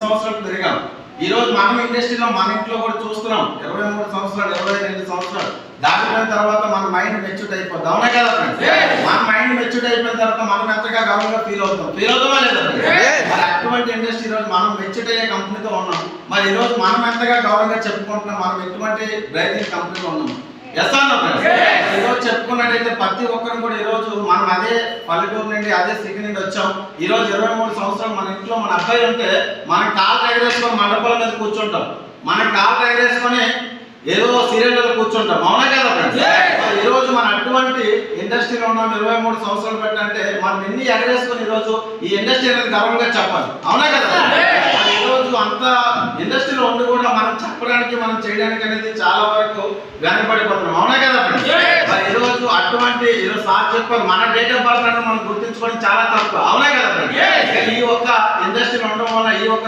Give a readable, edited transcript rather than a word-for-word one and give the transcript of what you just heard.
సంవత్సరాలు తిరిగాం. ఈ రోజు మనం ఇండస్ట్రీలో మన ఇంట్లో కూడా చూస్తున్నాం 23 సంవత్సరాలు 22 సంవత్సరాలు దాటిపోయిన తర్వాత మన మైండ్ మెచ్యూర్ అయిపోద్ది. అవునా కదా ఫ్రెండ్స్? మన మైండ్ మెచ్యూర్ అయిపోయిన తర్వాత మనం ఎంతగా గర్వంగా ఫీల్ అవుతామా లేదా? మరి అటువంటి ఇండస్ట్రీ రోజు మనం మెచ్యూర్ అయ్యే కంపెనీతో ఉన్నాం. మరి ఈ రోజు మనం ఎంతగా గౌరవంగా చెప్పుకుంటున్నాం, మనం ఎటువంటి డ్రైవింగ్ కంపెనీలో ఉన్నాం. ఈ రోజు చెప్పుకున్నట్టయితే ప్రతి ఒక్కరు కూడా ఈ రోజు మనం అదే పల్లెటూరు నుండి అదే సిటీ నుండి వచ్చాం. ఈ రోజు 23 సంవత్సరాలు మన ఇంట్లో మన అబ్బాయి ఉంటే మనం కాలు ఎగరేసుకొని మండపాల మీద కూర్చుంటాం, మనం కాలు ఎగరేసుకొని ఏదో సీరియల్లో కూర్చుంటాం. అవునా కదా ఫ్రెండ్స్? ఈ రోజు మన అటువంటి ఇండస్ట్రీలో ఉన్నాం 23 సంవత్సరాలు పెట్టంటే మనం ఎన్ని ఎగరేసుకొని ఈ రోజు ఈ ఇండస్ట్రీ అనేది గర్వంగా చెప్పాలి. అవునా కదా? ఈ రోజు అంత ఇండస్ట్రీలో ఉండి కూడా మనం చెప్పడానికి మనం చేయడానికి అనేది చాలా వరకు వెనకబడిపోతున్నాం. అవునా కదా ఫ్రెండ్స్? ఈ రోజు అటువంటి ఈరోజు సార్ చెప్పారు మన డేట్ ఆఫ్ బర్త్ అంటే మనం గుర్తించుకోవడం చాలా తక్కువ. అవునా కదా ఫ్రెండ్స్? ఈ ఒక్క ఇండస్ట్రీలో ఉండడం వల్ల ఈ ఒక్క